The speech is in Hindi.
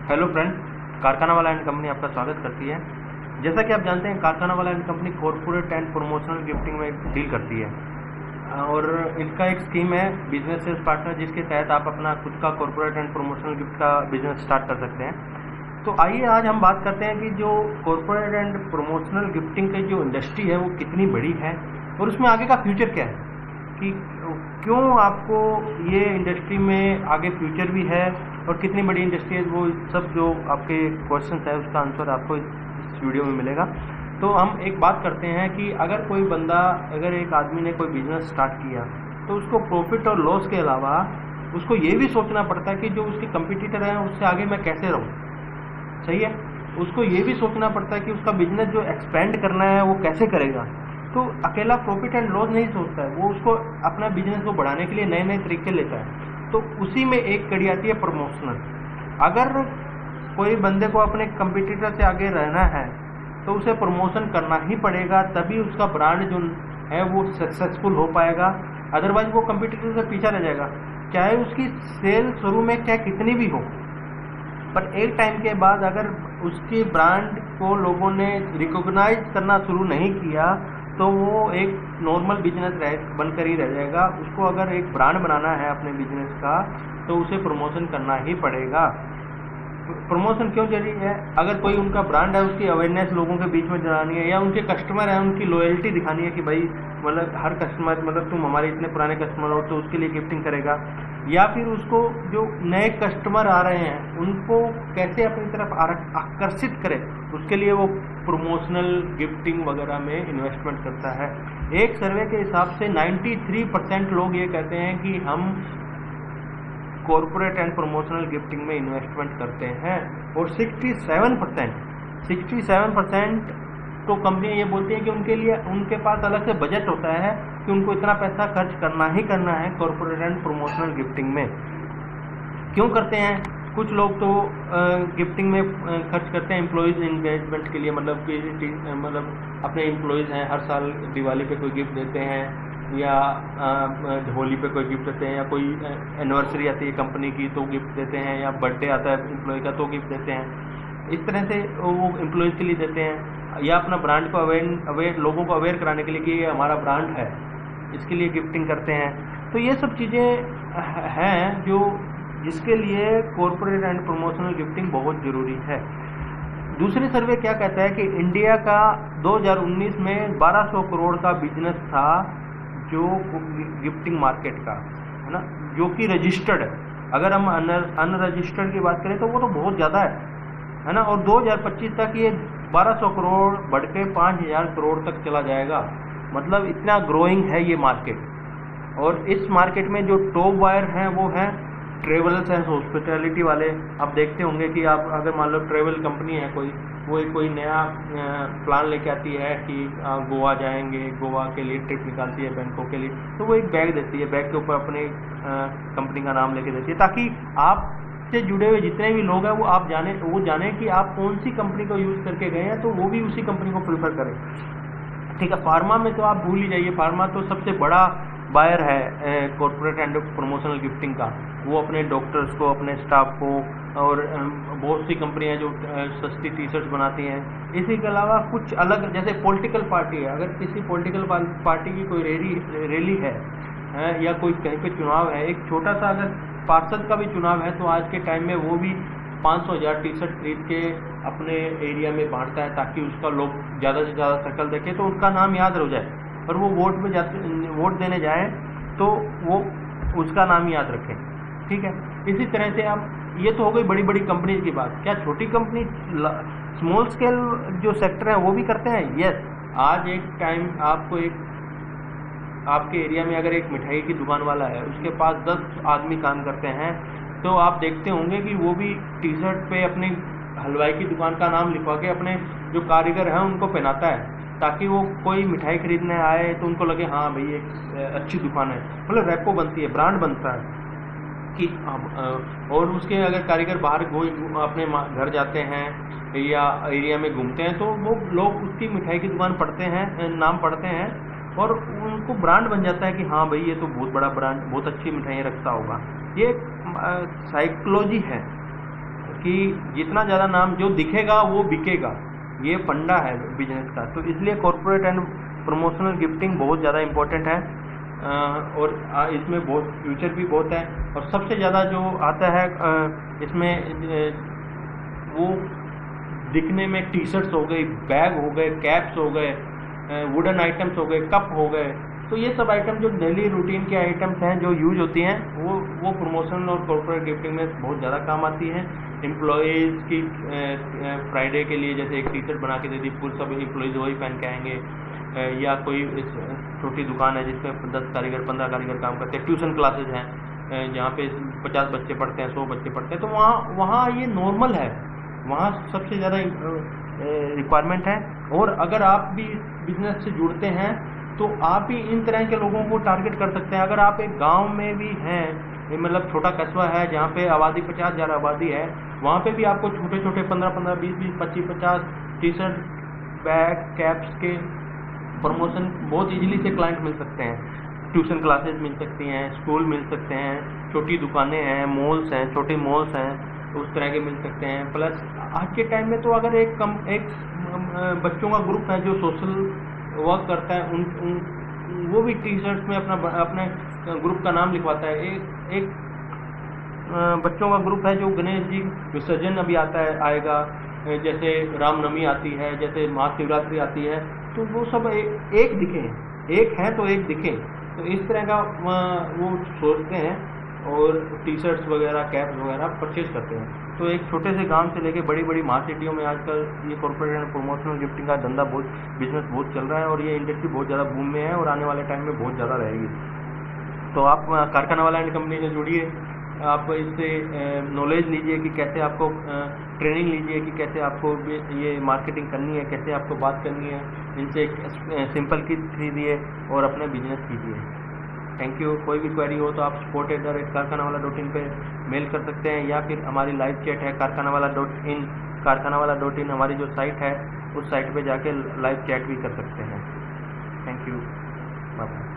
हेलो फ्रेंड्स, कारखाना वाला एंड कंपनी आपका स्वागत करती है। जैसा कि आप जानते हैं, कारखाना वाला and company corporate and promotional gifting में डील करती है और इसका एक स्कीम है बिजनेस सेल्स पार्टनर, जिसके तहत आप अपना खुद का कॉर्पोरेट एंड प्रमोशनल गिफ्ट का बिजनेस स्टार्ट कर सकते हैं। तो आइए आज हम बात करते हैं कि जो कॉर्पोरेट एंड प्रमोशनल गिफ्टिंग की जो इंडस्ट्री है वो कितनी बड़ी है और उसमें आगे का फ्यूचर क्या है, कि क्यों आपको ये इंडस्ट्री में आगे फ्यूचर भी है और कितनी बड़ी इंडस्ट्री है। वो सब जो आपके क्वेश्चन है उसका आंसर आपको इस वीडियो में मिलेगा। तो हम एक बात करते हैं कि अगर एक आदमी ने कोई बिजनेस स्टार्ट किया तो उसको प्रॉफिट और लॉस के अलावा उसको ये भी सोचना पड़ता है कि जो उसके कंपटीटर हैं उससे आगे मैं कैसे रहूँ। सही है, उसको ये भी सोचना पड़ता है कि उसका बिजनेस जो एक्सपेंड करना है वो कैसे करेगा। तो अकेला प्रॉफिट एंड लॉस नहीं सोचता है, वो उसको अपना बिजनेस को बढ़ाने के लिए नए नए तरीके लेता है। तो उसी में एक कड़ी आती है प्रमोशनल। अगर कोई बंदे को अपने कंपटीटर से आगे रहना है तो उसे प्रमोशन करना ही पड़ेगा, तभी उसका ब्रांड जो है वो सक्सेसफुल हो पाएगा। अदरवाइज वो कंपटीटर से पीछा रह जाएगा, चाहे उसकी सेल शुरू में क्या कितनी भी हो, पर एक टाइम के बाद अगर उसके ब्रांड को लोगों ने रिकॉग्नाइज करना शुरू नहीं किया तो वो एक नॉर्मल बिजनेस बनकर ही रह जाएगा। उसको अगर एक ब्रांड बनाना है अपने बिजनेस का तो उसे प्रमोशन करना ही पड़ेगा। प्रमोशन क्यों जरूरी है? अगर कोई उनका ब्रांड है, उसकी अवेयरनेस लोगों के बीच में दिलानी है, या उनके कस्टमर है उनकी लॉयल्टी दिखानी है कि भाई मतलब हर कस्टमर, मतलब तुम हमारे इतने पुराने कस्टमर हो तो उसके लिए गिफ्टिंग करेगा। या फिर उसको जो नए कस्टमर आ रहे हैं उनको कैसे अपनी तरफ आकर्षित करे, उसके लिए वो प्रमोशनल गिफ्टिंग वगैरह में इन्वेस्टमेंट करता है। एक सर्वे के हिसाब से 93% लोग ये कहते हैं कि हम कॉर्पोरेट एंड प्रमोशनल गिफ्टिंग में इन्वेस्टमेंट करते हैं, और 67% तो कंपनियां ये बोलती हैं कि उनके पास अलग से बजट होता है कि उनको इतना पैसा खर्च करना ही करना है कॉर्पोरेट एंड प्रमोशनल गिफ्टिंग में। क्यों करते हैं? कुछ लोग तो गिफ्टिंग में खर्च करते हैं एम्प्लॉयज़ एंगेजमेंट के लिए, मतलब अपने एम्प्लॉयज़ हैं, हर साल दिवाली पे कोई गिफ्ट देते हैं, या होली पे कोई गिफ्ट देते हैं, या कोई एनिवर्सरी आती है कंपनी की तो गिफ्ट देते हैं, या बर्थडे आता है एम्प्लॉय का तो गिफ्ट देते हैं। इस तरह से वो एम्प्लॉयज़ के लिए देते हैं, या अपना ब्रांड को लोगों को अवेयर कराने के लिए कि ये हमारा ब्रांड है, इसके लिए गिफ्टिंग करते हैं। तो ये सब चीज़ें हैं जिसके लिए कॉर्पोरेट एंड प्रमोशनल गिफ्टिंग बहुत ज़रूरी है। दूसरी सर्वे क्या कहता है कि इंडिया का 2019 में 1200 करोड़ का बिजनेस था जो गिफ्टिंग मार्केट का है ना, जो कि रजिस्टर्ड है। अगर हम अनरजिस्टर्ड की बात करें तो वो तो बहुत ज़्यादा है ना। और 2025 तक ये 1200 करोड़ बढ़ के 5000 करोड़ तक चला जाएगा। मतलब इतना ग्रोइंग है ये मार्केट। और इस मार्केट में जो टॉप बायर हैं वो हैं ट्रेवल्स हैं, हॉस्पिटैलिटी वाले। आप देखते होंगे कि आप अगर मान लो ट्रेवल कंपनी है कोई नया प्लान लेके आती है कि गोवा जाएंगे, गोवा के लिए ट्रिप निकालती है, बैंकॉक के लिए, तो वो एक बैग देती है, बैग के ऊपर अपने कंपनी का नाम लेके देती है, ताकि आप से जुड़े हुए जितने भी लोग हैं वो जाने कि आप कौन सी कंपनी को यूज़ करके गए हैं, तो वो भी उसी कंपनी को प्रीफर करें। ठीक है, फार्मा में तो आप भूल ही जाइए, फार्मा तो सबसे बड़ा बायर है कॉर्पोरेट एंड प्रमोशनल गिफ्टिंग का। वो अपने डॉक्टर्स को, अपने स्टाफ को, और बहुत सी कंपनियां जो सस्ती टी शर्ट्स बनाती हैं। इसी के अलावा कुछ अलग, जैसे पॉलिटिकल पार्टी है, अगर किसी पॉलिटिकल पार्टी की कोई रैली है या कोई कहीं पे चुनाव है, एक छोटा सा अगर पार्षद का भी चुनाव है, तो आज के टाइम में वो भी 500,000 टी शर्ट खरीद के अपने एरिया में बांटता है, ताकि उसका लोग ज़्यादा से ज़्यादा शक्ल देखें तो उनका नाम याद रह जाए, और वो वोट देने जाए तो वो उसका नाम याद रखें। ठीक है, इसी तरह से आप, ये तो हो गई बड़ी बड़ी कंपनीज की बात। क्या छोटी कंपनी, स्मॉल स्केल जो सेक्टर है वो भी करते हैं? यस। आज एक टाइम आपके एरिया में अगर एक मिठाई की दुकान वाला है, उसके पास 10 आदमी काम करते हैं, तो आप देखते होंगे कि वो भी टी शर्ट पे अपनी हलवाई की दुकान का नाम लिखवा के अपने जो कारीगर हैं उनको पहनाता है, ताकि वो कोई मिठाई खरीदने आए तो उनको लगे हाँ भाई एक अच्छी दुकान है। मतलब रेपो बनती है, ब्रांड बनता है कि और उसके अगर कारीगर बाहर अपने घर जाते हैं या एरिया में घूमते हैं तो वो लोग उसकी मिठाई की दुकान पढ़ते हैं, नाम पढ़ते हैं, और उनको ब्रांड बन जाता है कि हाँ भाई ये तो बहुत बड़ा ब्रांड, बहुत अच्छी मिठाइयाँ रखता होगा। ये साइकोलॉजी है, कि जितना ज़्यादा नाम जो दिखेगा वो बिकेगा, ये फंडा है बिजनेस का। तो इसलिए कॉर्पोरेट एंड प्रमोशनल गिफ्टिंग बहुत ज़्यादा इम्पोर्टेंट है और इसमें बहुत फ्यूचर भी बहुत है। और सबसे ज़्यादा जो आता है इसमें वो दिखने में टी शर्ट्स हो गई, बैग हो गए, कैप्स हो गए, वुडन आइटम्स हो गए, कप हो गए। तो ये सब आइटम जो डेली रूटीन के आइटम्स हैं जो यूज होती हैं वो प्रमोशन और कॉर्पोरेट गिफ्टिंग में बहुत ज़्यादा काम आती हैं। एम्प्लॉयज़ की फ्राइडे के लिए जैसे एक टी शर्ट बना के दे दी, पूरे सब एम्प्लॉयज़ वही पहन के आएंगे। या कोई छोटी दुकान है जिसमें 10 कारीगर 15 कारीगर काम करते हैं, ट्यूशन क्लासेज हैं जहाँ पे 50 बच्चे पढ़ते हैं, 100 बच्चे पढ़ते हैं, तो वहाँ ये नॉर्मल है, वहाँ सबसे ज़्यादा रिक्वायरमेंट है। और अगर आप भी बिजनेस से जुड़ते हैं तो आप भी इन तरह के लोगों को टारगेट कर सकते हैं। अगर आप एक गांव में भी हैं, मतलब छोटा कस्बा है जहाँ पे आबादी 50,000 आबादी है, वहाँ पे भी आपको छोटे छोटे 15-15, 20-20, 25-50 टी शर्ट, बैग, कैप्स के प्रमोशन बहुत इजीली से क्लाइंट मिल सकते हैं। ट्यूशन क्लासेस मिल सकती हैं, स्कूल मिल सकते हैं, छोटी दुकानें हैं, मॉल्स हैं, छोटे मॉल्स हैं, उस तरह के मिल सकते हैं। प्लस आज के टाइम में तो अगर एक बच्चों का ग्रुप है जो सोशल वर्क करता है, वो भी टी शर्ट में अपने ग्रुप का नाम लिखवाता है। एक बच्चों का ग्रुप है जो गणेश जी विसर्जन अभी आएगा, जैसे रामनवमी आती है, जैसे महाशिवरात्रि आती है, तो वो सब एक दिखें, एक है तो एक दिखें, तो इस तरह का वो सोचते हैं और टी शर्ट्स वगैरह, कैप्स वगैरह परचेज करते हैं। तो एक छोटे से गांव से लेके बड़ी बड़ी महासिटियों में आजकल ये कॉर्पोरेट एंड प्रमोशनल गिफ्टिंग का धंधा बिजनेस बहुत चल रहा है और ये इंडस्ट्री बहुत ज़्यादा बूम में है और आने वाले टाइम में बहुत ज़्यादा रहेगी। तो आप कारखानावाला एंड कंपनी से जुड़िए, आप इससे नॉलेज लीजिए कि कैसे आपको ट्रेनिंग लीजिए कि कैसे आपको ये मार्केटिंग करनी है, कैसे आपको बात करनी है। इनसे एक सिंपल किट खरीदिए और अपने बिजनेस कीजिए। Thank you. कोई भी क्वेरी हो तो आप support@कारखानावाला.in पे मेल कर सकते हैं या फिर हमारी लाइव चैट है कारखानावाला.in। कारखानावाला.in हमारी जो साइट है उस साइट पे जाके लाइव चैट भी कर सकते हैं। Thank you, bye bye.